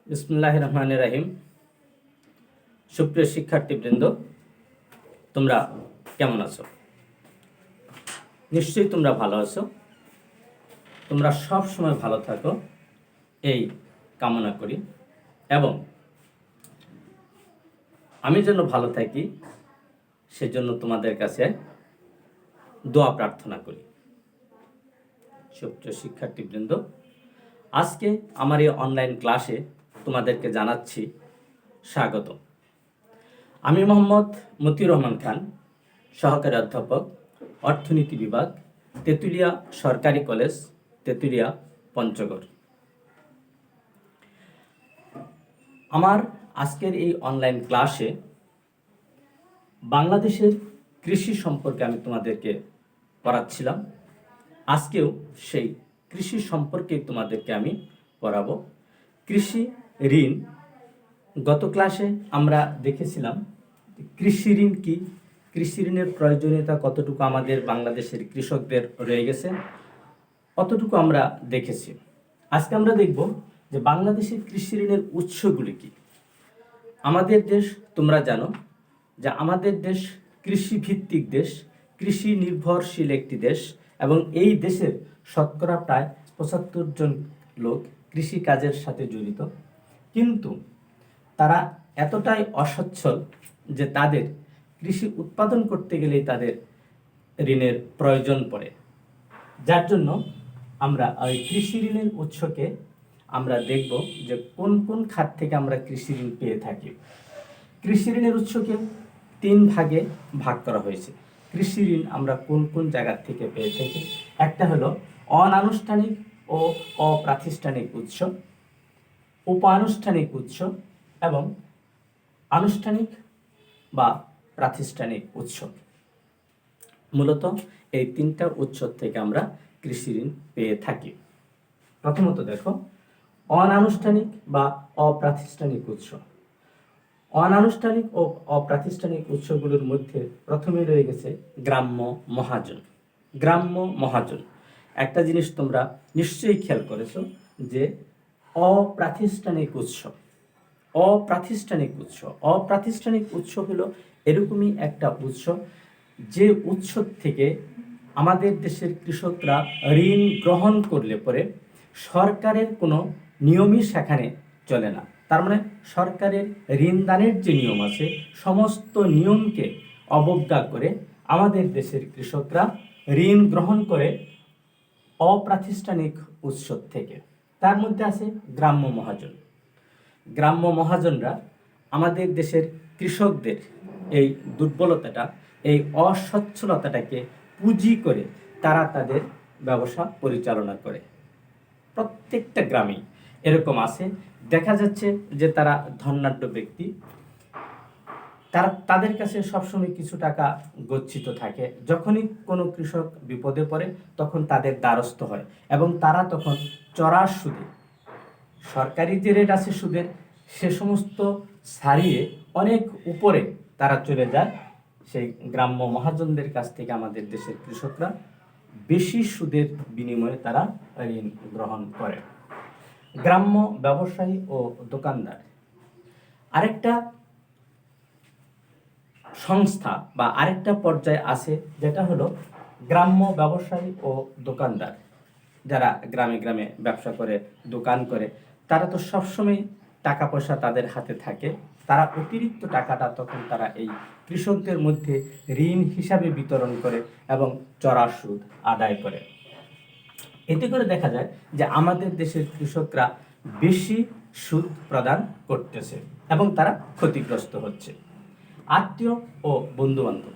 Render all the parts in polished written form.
বিসমিল্লাহির রহমানির রহিম। সুপ্রিয় শিক্ষার্থীবৃন্দ, তোমরা কেমন আছো? নিশ্চয়ই তোমরা ভালো আছো। তোমরা সব সময় ভালো থাকো এই কামনা করি, এবং আমি যেন ভালো থাকি সেজন্য তোমাদের কাছে দোয়া প্রার্থনা করি। সুপ্রিয় শিক্ষার্থীবৃন্দ, আজকে আমার এই অনলাইন ক্লাসে তোমাদেরকে জানাচ্ছি স্বাগত। আমি মোহাম্মদ মতিউর রহমান খান, সহকারী অধ্যাপক, অর্থনীতি বিভাগ, তেঁতুলিয়া সরকারি কলেজ, তেঁতুলিয়া, পঞ্চগড়। আমার আজকের এই অনলাইন ক্লাসে বাংলাদেশের কৃষি সম্পর্কে আমি তোমাদেরকে পড়াচ্ছিলাম। আজকেও সেই কৃষি সম্পর্কে তোমাদেরকে আমি পড়াবো। কৃষি ঋণ, গত ক্লাসে আমরা দেখেছিলাম কৃষি ঋণ কি, কৃষি ঋণের প্রয়োজনীয়তা কতটুকু আমাদের বাংলাদেশের কৃষকদের রয়ে গেছে, অতটুকু আমরা দেখেছি। আজকে আমরা দেখব যে বাংলাদেশের কৃষি ঋণের উৎসগুলি কি। আমাদের দেশ, তোমরা জানো যে আমাদের দেশ কৃষি ভিত্তিক দেশ, কৃষি নির্ভরশীল একটি দেশ, এবং এই দেশের শতকরা প্রায় ৭৫ জন লোক কৃষি কাজের সাথে জড়িত। কিন্তু তারা এতটাই অসচ্ছল যে তাদের কৃষি উৎপাদন করতে গেলেই তাদের ঋণের প্রয়োজন পড়ে। যার জন্য আমরা ওই কৃষি ঋণের উৎসকে আমরা দেখব যে কোন কোন খাত থেকে আমরা কৃষি ঋণ পেয়ে থাকি। কৃষি ঋণের উৎসকে 3 ভাগে ভাগ করা হয়েছে। কৃষি ঋণ আমরা কোন কোন জায়গা থেকে পেয়ে থাকি? একটা হলো অনানুষ্ঠানিক ও অপ্রাতিষ্ঠানিক উৎস, উপানুষ্ঠানিক উৎস এবং আনুষ্ঠানিক বা প্রাতিষ্ঠানিক উৎস। মূলত এই 3টা উৎস থেকে আমরা কৃষি ঋণ পেয়ে থাকি। প্রথমত দেখো অনানুষ্ঠানিক বা অপ্রাতিষ্ঠানিক উৎস। অনানুষ্ঠানিক ও অপ্রাতিষ্ঠানিক উৎসগুলোর মধ্যে প্রথমে রয়ে গেছে গ্রাম্য মহাজন। গ্রাম্য মহাজন, একটা জিনিস তোমরা নিশ্চয়ই খেয়াল করেছো যে অপ্রাতিষ্ঠানিক উৎস, অপ্রাতিষ্ঠানিক উৎস হলো এরকমই একটা উৎস যে উৎস থেকে আমাদের দেশের কৃষকরা ঋণ গ্রহণ করলে পরে সরকারের কোনো নিয়মই সেখানে চলে না। তার মানে সরকারের ঋণ দানের যে নিয়ম আছে সমস্ত নিয়মকে অবজ্ঞা করে আমাদের দেশের কৃষকরা ঋণ গ্রহণ করে অপ্রাতিষ্ঠানিক উৎস থেকে। তার মধ্যে আছে গ্রাম্য মহাজন। গ্রাম্য মহাজনরা আমাদের দেশের কৃষকদের এই দুর্বলতাটা, এই অসচ্ছলতাটাকে পুঁজি করে তারা তাদের ব্যবসা পরিচালনা করে। প্রত্যেকটা গ্রামেই এরকম আছে। দেখা যাচ্ছে যে তারা ধনাঢ্য ব্যক্তি, তাদের কাছে সবসময় কিছু টাকা গচ্ছিত থাকে। যখনই কোনো কৃষক বিপদে পড়ে তখন তাদের দ্বারস্থ হয়, এবং তারা তখন চড়া সুদে, সরকারি যে রেট আছে সুদের, সে সমস্ত ছাড়িয়ে অনেক উপরে তারা চলে যায়। সেই গ্রাম্য মহাজনদের কাছ থেকে আমাদের দেশের কৃষকরা বেশি সুদের বিনিময়ে তারা ঋণ গ্রহণ করে। গ্রাম্য ব্যবসায়ী ও দোকানদার আরেকটা সংস্থা বা আরেকটা পর্যায়ে আছে, যেটা হলো গ্রাম্য ব্যবসায়ী ও দোকানদার। যারা গ্রামে গ্রামে ব্যবসা করে, দোকান করে, তারা তো সবসময় টাকা পয়সা তাদের হাতে থাকে। তারা অতিরিক্ত টাকাটা তখন তারা এই কৃষকদের মধ্যে ঋণ হিসাবে বিতরণ করে এবং চড়া সুদ আদায় করে। এতে করে দেখা যায় যে আমাদের দেশের কৃষকরা বেশি সুদ প্রদান করতেছে এবং তারা ক্ষতিগ্রস্ত হচ্ছে। আত্মীয় ও বন্ধুবান্ধব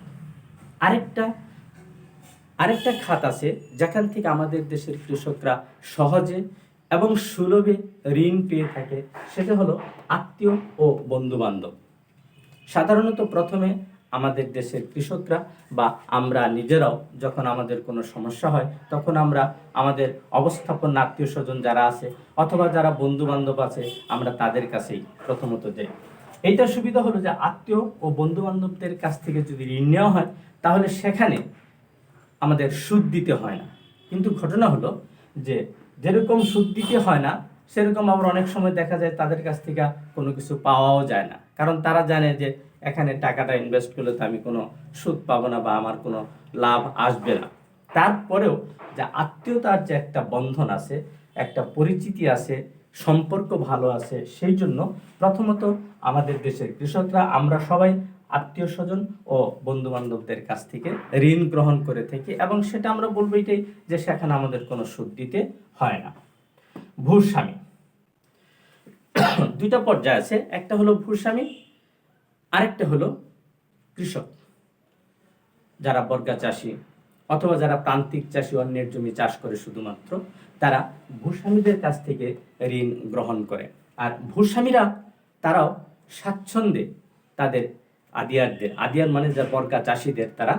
আরেকটা খাত আছে যেখান থেকে আমাদের দেশের কৃষকরা সহজে এবং সুলভে ঋণ পেয়ে থাকে, সেটা হলো আত্মীয় ও বন্ধুবান্ধব। সাধারণত প্রথমে আমাদের দেশের কৃষকরা বা আমরা নিজেরাও যখন আমাদের কোনো সমস্যা হয় তখন আমরা আমাদের অবস্থাপন্ন আত্মীয় স্বজন যারা আছে অথবা যারা বন্ধু বান্ধব আছে আমরা তাদের কাছেই প্রথমত যাই। এইটা সুবিধা হলো যে আত্মীয় ও বন্ধু বান্ধবদের কাছ থেকে যদি ঋণ নেওয়া হয় তাহলে সেখানে আমাদের সুদ দিতে হয় না। কিন্তু ঘটনা হলো যে যেরকম সুদ দিতে হয় না, সেরকম আবার অনেক সময় দেখা যায় তাদের কাছ থেকে কোনো কিছু পাওয়াও যায় না, কারণ তারা জানে যে এখানে টাকাটা ইনভেস্ট করলে তো আমি কোনো সুদ পাবো না বা আমার কোনো লাভ আসবে না। তারপরেও যে আত্মীয়তার যে একটা বন্ধন আছে, একটা পরিচিতি আছে, সম্পর্ক ভালো আছে, সেই জন্য প্রথমত আমাদের দেশের কৃষকরা আমরা সবাই আত্মীয় স্বজন ও বন্ধু বান্ধবদের কাছ থেকে ঋণ গ্রহণ করে থাকি, এবং সেটা আমরা বলবো এটাই যে সেখানে আমাদের কোনো সুদ দিতে হয় না। ভূস্বামী দুইটা পর্যায়ে আছে, একটা হলো ভূস্বামী, আরেকটা হলো কৃষক। যারা বর্গা চাষী অথবা যারা প্রান্তিক চাষী, অন্যের জমি চাষ করে শুধুমাত্র, তারা ভূস্বামীদের কাছ থেকে ঋণ গ্রহণ করে। আর ভূস্বামীরা তারাও স্বাচ্ছন্দ্যে তাদের আদিয়ার মানে যা বর্গা চাষীদের তারা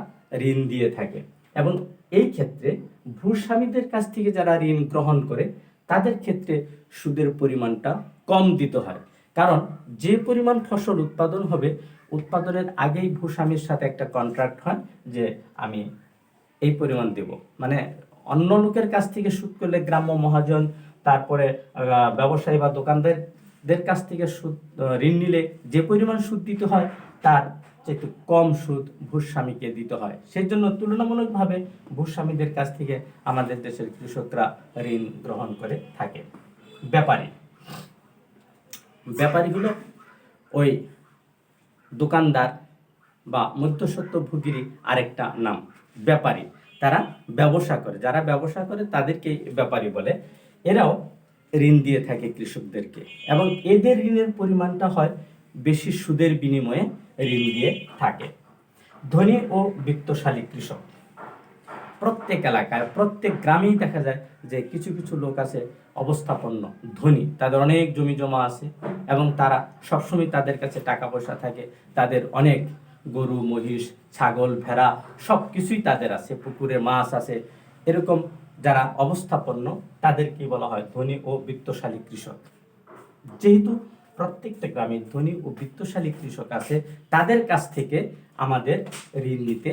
ঋণ দিয়ে থাকে। এবং এই ক্ষেত্রে ভূস্বামীদের কাছ থেকে যারা ঋণ গ্রহণ করে তাদের ক্ষেত্রে সুদের পরিমাণটা কম দিতে হয়, কারণ যে পরিমাণ ফসল উৎপাদন হবে, উৎপাদনের আগেই ভূস্বামীর সাথে একটা কন্ট্রাক্ট হয় যে আমি এই পরিমাণ দেব। মানে অন্য লোকের কাছ থেকে সুদ করলে গ্রাম্য মহাজন, তারপরে ব্যবসায়ী বা দোকানদারদের কাছ থেকে সুদ ঋণ নিলে যে পরিমাণ সুদ দিতে হয় তার একটু কম সুদ ভূস্বামীকে দিতে হয়। সেই জন্য তুলনামূলকভাবে ভূস্বামীদের কাছ থেকে আমাদের দেশের কৃষকরা ঋণ গ্রহণ করে থাকে। ব্যাপারীগুলো ওই দোকানদার বা মধ্যস্বত্বভোগীরই আরেকটা নাম ব্যাপারী। তারা ব্যবসা করে, যারা ব্যবসা করে তাদেরকে ব্যাপারী বলে। এরাও ঋণ দিয়ে থাকে কৃষকদেরকে, এবং এদের ঋণের পরিমাণটা হয় বেশি সুদের বিনিময়ে ঋণ দিয়ে থাকে। ধনী ও বিত্তশালী কৃষক প্রত্যেক এলাকায়, প্রত্যেক গ্রামেই দেখা যায় যে কিছু কিছু লোক আছে অবস্থাপন্ন, ধনী, তাদের অনেক জমি জমা আছে এবং তারা সবসময় তাদের কাছে টাকা পয়সা থাকে, তাদের অনেক গরু, মহিষ, ছাগল, ভেড়া সব কিছুই তাদের আছে, পুকুরে মাছ আছে। এরকম যারা অবস্থাপন্ন তাদেরকে বলা হয় ধনী ও বিত্তশালী কৃষক। যেহেতু প্রত্যেকটা গ্রামে ধনী ও বিত্তশালী কৃষক আছে, তাদের কাছ থেকে আমাদের ঋণ নিতে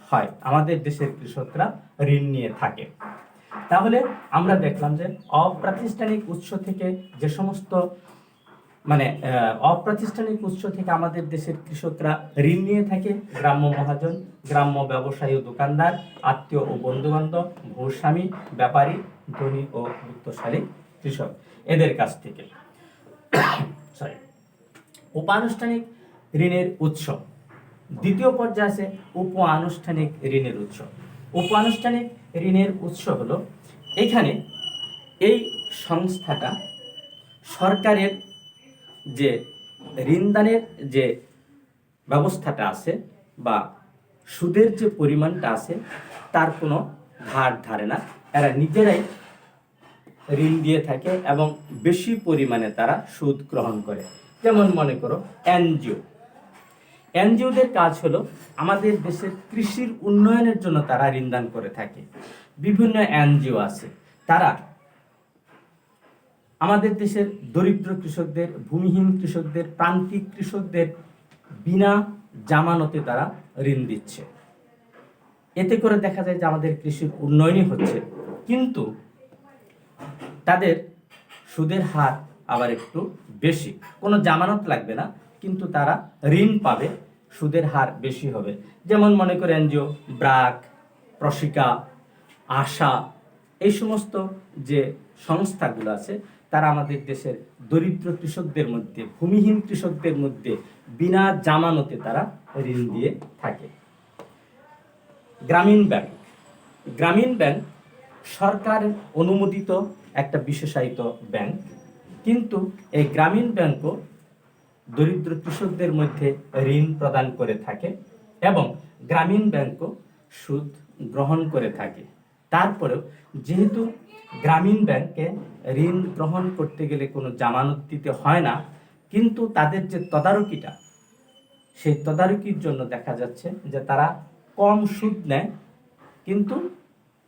হয়, আমাদের দেশের কৃষকরা ঋণ নিয়ে থাকে। তাহলে আমরা দেখলাম যে অপ্রাতিষ্ঠানিক উৎস থেকে যে সমস্ত অপ্রাতিষ্ঠানিক উৎস থেকে আমাদের দেশের কৃষকরা ঋণ নিয়ে থাকে, গ্রাম্য মহাজন, গ্রাম্য ব্যবসায়ী ও দোকানদার, আত্মীয় ও বন্ধু বান্ধব, ভূস্বামী, ব্যাপারী, ধনী ও বিত্তশালী কৃষক, এদের কাছ থেকে। উপানুষ্ঠানিক ঋণের উৎস দ্বিতীয় পর্যায়ে আছে উপ আনুষ্ঠানিক ঋণের উৎস। উপ আনুষ্ঠানিক ঋণের উৎস হলো এখানে এই সংস্থাটা সরকারের যে ঋণদানের যে ব্যবস্থাটা আছে বা সুদের যে পরিমাণটা আছে তার কোনো ধার ধারে না, এরা নিজেরাই ঋণ দিয়ে থাকে এবং বেশি পরিমাণে তারা সুদ গ্রহণ করে। যেমন মনে করো এনজিওদের কাজ হলো আমাদের দেশের কৃষির উন্নয়নের জন্য তারা ঋণদান করে থাকে। বিভিন্ন এনজিও আছে, তারা আমাদের দেশের দরিদ্র কৃষকদের, ভূমিহীন কৃষকদের, প্রান্তিক কৃষকদের বিনা জামানতে তারা ঋণ দিচ্ছে। এতে করে দেখা যায় যে আমাদের কৃষির উন্নয়নই হচ্ছে, কিন্তু তাদের সুদের হার আবার একটু বেশি। কোনো জামানত লাগবে না, কিন্তু তারা ঋণ পাবে, সুদের হার বেশি হবে। যেমন মনে করে এনজিও ব্রাক, প্রশিকা, আশা, এই সমস্ত যে সংস্থাগুলো আছে তারা আমাদের দেশের দরিদ্র কৃষকদের মধ্যে, ভূমিহীন কৃষকদের মধ্যে বিনা জামানতে তারা ঋণ দিয়ে থাকে। গ্রামীণ ব্যাংক সরকার অনুমোদিত একটা বিশেষায়িত ব্যাংক, কিন্তু এই গ্রামীণ ব্যাংকও দরিদ্র কৃষকদের মধ্যে ঋণ প্রদান করে থাকে এবং গ্রামীণ ব্যাংকও সুদ গ্রহণ করে থাকে। তারপরেও যেহেতু গ্রামীণ ব্যাংকে ঋণ গ্রহণ করতে গেলে কোনো জামানত দিতে হয় না, কিন্তু তাদের যে তদারকিটা, সেই তদারকির জন্য দেখা যাচ্ছে যে তারা কম সুদ নেয়, কিন্তু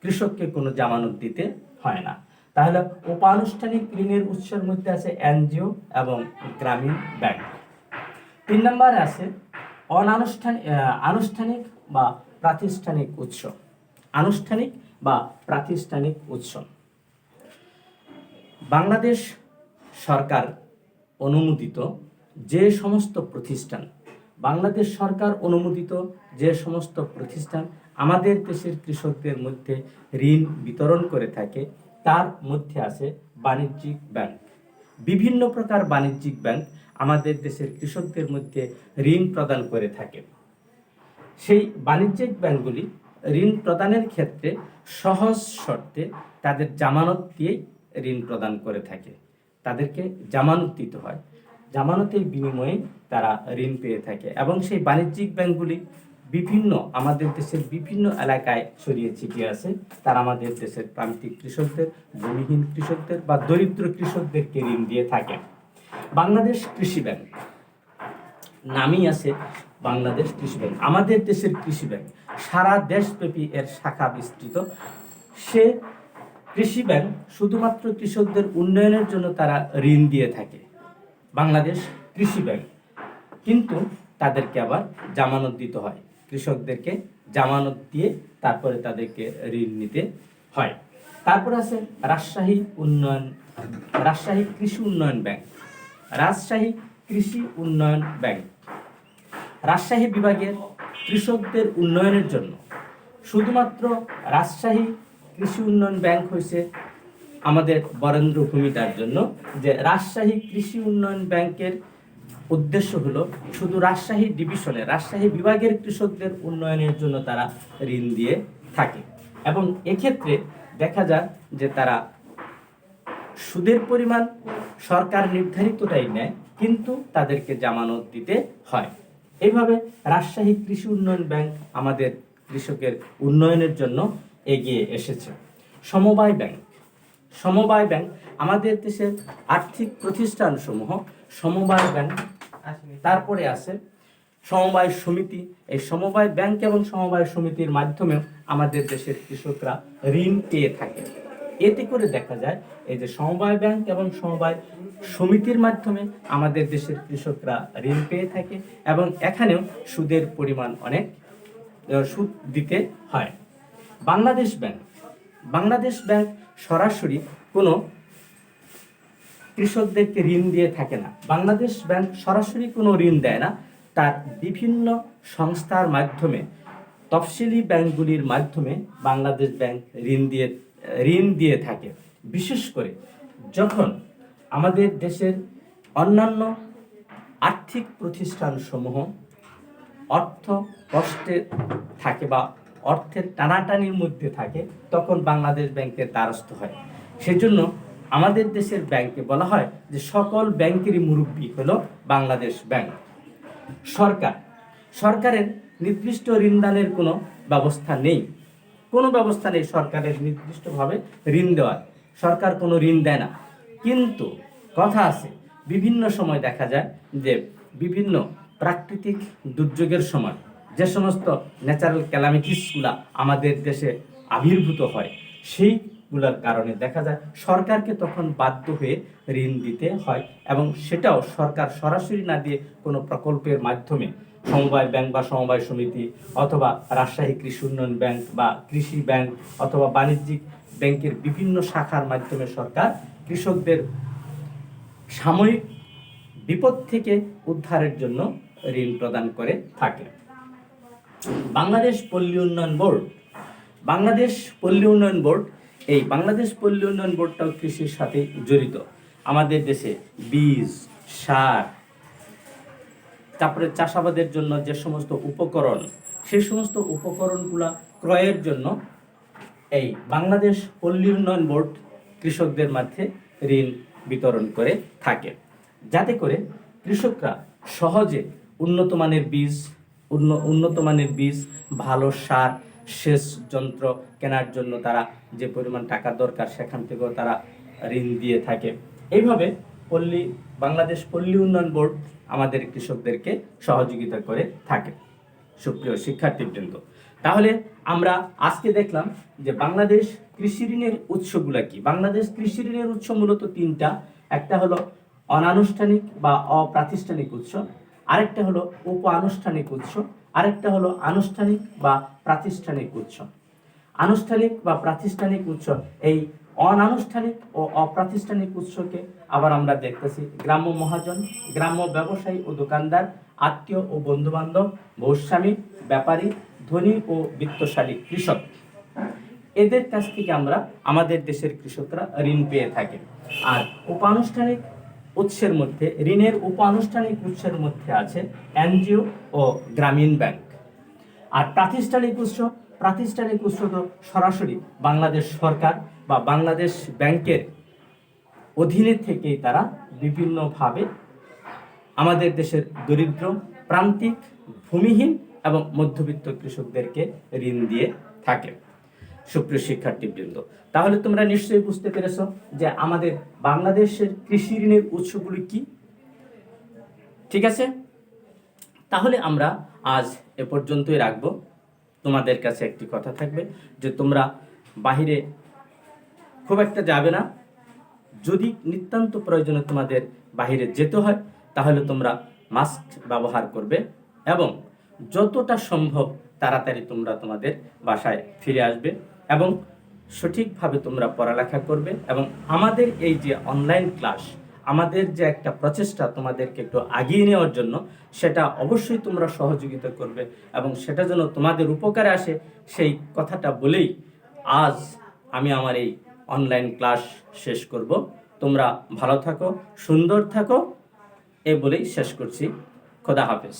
কৃষককে কোনো জামানত দিতে হয় না। তাহলে উপানুষ্ঠানিক ঋণের উৎসের মধ্যে আছে এনজিও এবং গ্রামীণ ব্যাংক। 3 নম্বরে আছে আনুষ্ঠানিক বা প্রাতিষ্ঠানিক উৎস। আনুষ্ঠানিক বা প্রাতিষ্ঠানিক উৎস। বাংলাদেশ সরকার অনুমোদিত যে সমস্ত প্রতিষ্ঠান বাংলাদেশ সরকার অনুমোদিত যে সমস্ত প্রতিষ্ঠান আমাদের দেশের কৃষকদের মধ্যে ঋণ বিতরণ করে থাকে তার মধ্যে আছে বাণিজ্যিক ব্যাংক। বিভিন্ন প্রকার বাণিজ্যিক ব্যাংক আমাদের দেশের কৃষকদের মধ্যে ঋণ প্রদান করে থাকে। সেই বাণিজ্যিক ব্যাংকগুলি ঋণ প্রদানের ক্ষেত্রে সহজ শর্তে তাদের জামানত দিয়েই ঋণ প্রদান করে থাকে। তাদেরকে জামানত দিতে হয়, জামানতের বিনিময়ে তারা ঋণ পেয়ে থাকে এবং সেই বাণিজ্যিক ব্যাংকগুলি বিভিন্ন আমাদের দেশের বিভিন্ন এলাকায় ছড়িয়ে ছিটিয়ে আছে। তারা আমাদের দেশের প্রান্তিক কৃষকদের, ভূমিহীন কৃষকদের বা দরিদ্র কৃষকদেরকে ঋণ দিয়ে থাকে। বাংলাদেশ কৃষি ব্যাংক নামই আছে বাংলাদেশ কৃষি ব্যাংক। আমাদের দেশের কৃষি ব্যাংক সারা দেশব্যাপী এর শাখা বিস্তৃত। সে কৃষি ব্যাংক শুধুমাত্র কৃষকদের উন্নয়নের জন্য তারা ঋণ দিয়ে থাকে, বাংলাদেশ কৃষি ব্যাংক। কিন্তু তাদেরকে আবার জামানত দিতে হয়, কৃষকদেরকে জামানত দিয়ে তারপরে তাদেরকে ঋণ নিতে হয়। তারপর আছে রাজশাহী কৃষি উন্নয়ন ব্যাংক। রাজশাহী কৃষি উন্নয়ন ব্যাংক রাজশাহী বিভাগের কৃষকদের উন্নয়নের জন্য শুধুমাত্র রাজশাহী কৃষি উন্নয়ন ব্যাংক হয়েছে আমাদের বরেন্দ্র ভূমিটার জন্য, যে রাজশাহী কৃষি উন্নয়ন ব্যাংকের উদ্দেশ্য হলো শুধু রাজশাহী ডিভিশনে, রাজশাহী বিভাগের কৃষকদের উন্নয়নের জন্য তারা ঋণ দিয়ে থাকে। এবং এক্ষেত্রে দেখা যায় যে তারা সুদের পরিমাণ সরকার নির্ধারিতটাই নেয়, কিন্তু তাদেরকে জামানত দিতে হয়। এইভাবে রাজশাহী কৃষি উন্নয়ন ব্যাংক আমাদের কৃষকের উন্নয়নের জন্য এগিয়ে এসেছে। সমবায় ব্যাংক আমাদের দেশের আর্থিক প্রতিষ্ঠানসমূহ সমবায় ব্যাংক। তারপরে আছে সমবায় সমিতি। এই সমবায় ব্যাংক এবং সমবায় সমিতির মাধ্যমেও আমাদের দেশের কৃষকরা ঋণ পেয়ে থাকে। এতে করে দেখা যায় এই যে সমবায় ব্যাংক এবং সমবায় সমিতির মাধ্যমে আমাদের দেশের কৃষকরা ঋণ পেয়ে থাকে এবং এখানেও সুদের পরিমাণ অনেক সুদ দিতে হয়। বাংলাদেশ ব্যাংক সরাসরি কোনো কৃষকদেরকে ঋণ দিয়ে থাকে না। বাংলাদেশ ব্যাংক সরাসরি কোনো ঋণ দেয় না, তার বিভিন্ন সংস্থার মাধ্যমে, তফসিলি ব্যাংকগুলির মাধ্যমে বাংলাদেশ ব্যাংক ঋণ দিয়ে থাকে। বিশেষ করে যখন আমাদের দেশের অন্যান্য আর্থিক প্রতিষ্ঠানসমূহ অর্থ কষ্টে থাকে বা অর্থের টানাটানির মধ্যে থাকে, তখন বাংলাদেশ ব্যাংকের দ্বারস্থ হয়। সেজন্য আমাদের দেশের ব্যাংকে বলা হয় যে সকল ব্যাংকেরই মুরব্বি হলো বাংলাদেশ ব্যাংক। সরকারের নির্দিষ্ট ঋণদানের কোনো ব্যবস্থা নেই, সরকারের নির্দিষ্টভাবে ঋণ দেওয়ার। সরকার কোনো ঋণ দেয় না, কিন্তু কথা আছে বিভিন্ন সময় দেখা যায় যে বিভিন্ন প্রাকৃতিক দুর্যোগের সময় যে সমস্ত ন্যাচারাল ক্যালামিটিসগুলা আমাদের দেশে আবির্ভূত হয়, সেইগুলোর কারণে দেখা যায় সরকারকে তখন বাধ্য হয়ে ঋণ দিতে হয়, এবং সেটাও সরকার সরাসরি না দিয়ে কোনো প্রকল্পের মাধ্যমে সমবায় ব্যাংক বা সমবায় সমিতি অথবা রাজশাহী কৃষি উন্নয়ন ব্যাংক বা কৃষি ব্যাংক অথবা বাণিজ্যিক ব্যাংকের বিভিন্ন শাখার মাধ্যমে সরকার কৃষকদের সাময়িক বিপদ থেকে উদ্ধারের জন্য ঋণ প্রদান করে থাকে। বাংলাদেশ পল্লী উন্নয়ন বোর্ড এই বাংলাদেশ পল্লী উন্নয়ন বোর্ডটাও কৃষির সাথে জড়িত। আমাদের দেশে বীজ, সার, তারপরে চাষাবাদের জন্য যে সমস্ত উপকরণ, সেই সমস্ত উপকরণগুলা ক্রয়ের জন্য এই বাংলাদেশ পল্লী উন্নয়ন বোর্ড কৃষকদের মধ্যে ঋণ বিতরণ করে থাকে, যাতে করে কৃষকরা সহজে উন্নত মানের বীজ, ভালো সার, সেচ যন্ত্র কেনার জন্য তারা যে পরিমাণ টাকা দরকার সেখান থেকেও তারা ঋণ দিয়ে থাকে। এইভাবে বাংলাদেশ পল্লী উন্নয়ন বোর্ড আমাদের কৃষকদেরকে সহযোগিতা করে থাকে। সুপ্রিয় শিক্ষার্থীবৃন্দ, তাহলে আমরা আজকে দেখলাম যে বাংলাদেশ কৃষি ঋণের উৎসগুলা কি। বাংলাদেশ কৃষি ঋণের উৎস মূলত তিনটা। একটা হলো অনানুষ্ঠানিক বা অপ্রাতিষ্ঠানিক উৎস, আরেকটা হলো উপ আনুষ্ঠানিক উৎস, আরেকটা হলো আনুষ্ঠানিক বা প্রাতিষ্ঠানিক উৎস। আনুষ্ঠানিক বা প্রাতিষ্ঠানিক উৎস, এই অনানুষ্ঠানিক ও অপ্রাতিষ্ঠানিক উৎসকে আবার আমরা দেখতেছি গ্রাম্য মহাজন, গ্রাম্য ব্যবসায়ী ও দোকানদার, আত্মীয় ও বন্ধুবান্ধব, ভূস্বামী, ব্যাপারী, ধনী ও বিত্তশালী কৃষক, এদের কাছ থেকে আমরা আমাদের দেশের কৃষকরা ঋণ পেয়ে থাকি। আর উপানুষ্ঠানিক উৎসের মধ্যে, ঋণের উপানুষ্ঠানিক উৎসের মধ্যে আছে এনজিও ও গ্রামীণ ব্যাংক। আর প্রাতিষ্ঠানিক উৎস তো সরাসরি বাংলাদেশ সরকার বা বাংলাদেশ ব্যাংকের অধীনে থেকেই তারা বিভিন্নভাবে আমাদের দেশের দরিদ্র, প্রান্তিক, ভূমিহীন এবং মধ্যবিত্ত কৃষকদেরকে ঋণ দিয়ে থাকে। সুপ্রিয় শিক্ষার্থীবৃন্দ, তাহলে তোমরা নিশ্চয়ই বুঝতে পেরেছ যে আমাদের বাংলাদেশের কৃষি ঋণের উৎসগুলি কি। ঠিক আছে, তাহলে আমরা আজ এ পর্যন্তই রাখবো। তোমাদের কাছে একটি কথা থাকবে যে তোমরা বাহিরে খুব একটা যাবে না। যদি নিতান্ত প্রয়োজনে তোমাদের বাহিরে যেতে হয় তাহলে তোমরা মাস্ক ব্যবহার করবে এবং যতটা সম্ভব তাড়াতাড়ি তোমরা তোমাদের বাসায় ফিরে আসবে এবং সঠিকভাবে তোমরা পড়ালেখা করবে। এবং আমাদের এই যে অনলাইন ক্লাস, আমাদের যে একটা প্রচেষ্টা তোমাদেরকে একটু আগিয়ে নেওয়ার জন্য, সেটা অবশ্যই তোমরা সহযোগিতা করবে এবং সেটা যেন তোমাদের উপকারে আসে, সেই কথাটা বলেই আজ আমি আমার এই অনলাইন ক্লাস শেষ করব। তোমরা ভালো থাকো, সুন্দর থাকো, এ বলেই শেষ করছি। খোদা হাফেজ।